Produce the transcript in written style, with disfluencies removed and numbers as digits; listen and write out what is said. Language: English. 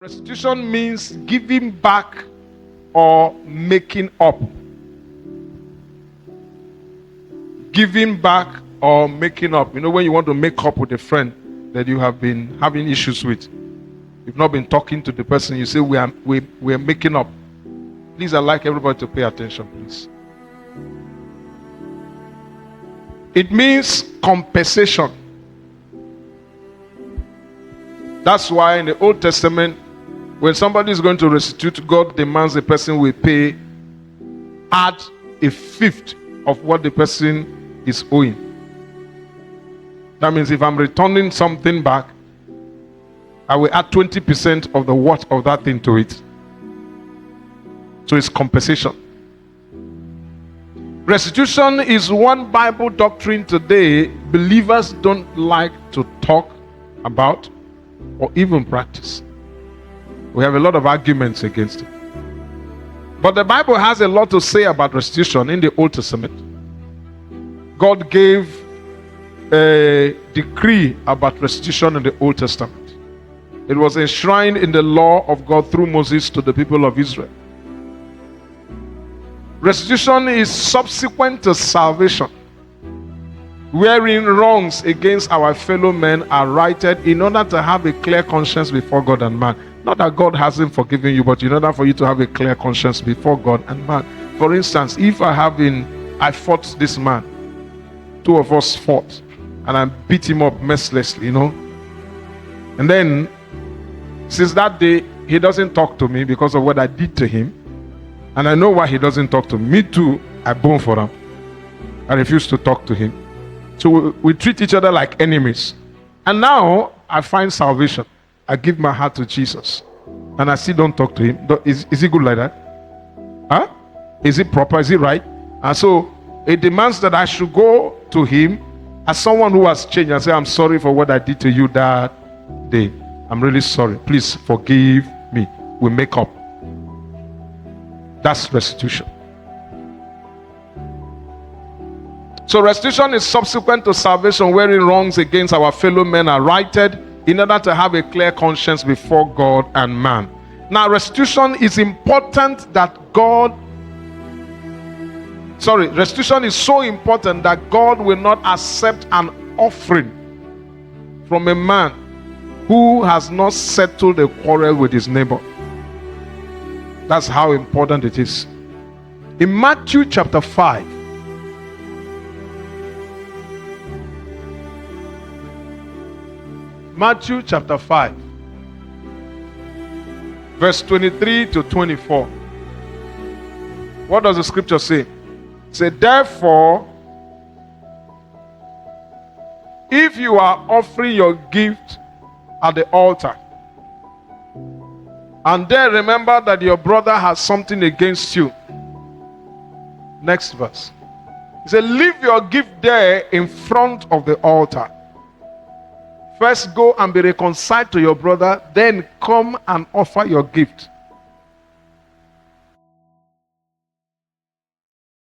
Restitution means giving back or making up. Giving back or making up. You know, when you want to make up with a friend that you have been having issues with, you've not been talking to the person, you say, we are making up. Please, I'd like everybody to pay attention, please. It means compensation. That's why in the Old Testament, when somebody is going to restitute, God demands the person will add a fifth of what the person is owing. That means if I'm returning something back, I will add 20% of the worth of that thing to it. So it's compensation. Restitution is one Bible doctrine today believers don't like to talk about or even practice. We have a lot of arguments against it. But the Bible has a lot to say about restitution in the Old Testament. God gave a decree about restitution in the Old Testament. It was enshrined in the law of God through Moses to the people of Israel. Restitution is subsequent to salvation, wherein wrongs against our fellow men are righted in order to have a clear conscience before God and man. Not that God hasn't forgiven you, but in order for you to have a clear conscience before God and man. For instance, if I fought this man, two of us fought, and I beat him up mercilessly, and then since that day he doesn't talk to me because of what I did to him, and I know why he doesn't talk to me. Me too, I bone for him. I refuse to talk to him. So we treat each other like enemies. And now I find salvation. I give my heart to Jesus, and I still don't talk to him. Is he good like that? Huh? Is it proper? Is it right? And so it demands that I should go to him as someone who has changed and say, I'm sorry for what I did to you that day. I'm really sorry. Please forgive me. We make up. That's restitution. So restitution is subsequent to salvation, wherein wrongs against our fellow men are righted in order to have a clear conscience before God and man. Now, restitution is important that restitution is so important that God will not accept an offering from a man who has not settled a quarrel with his neighbor. That's how important it is. In Matthew chapter 5, Matthew chapter 5, verse 23 to 24. What does the scripture say? It says, therefore, if you are offering your gift at the altar, and then remember that your brother has something against you. Next verse. It says, leave your gift there in front of the altar. First go and be reconciled to your brother, then come and offer your gift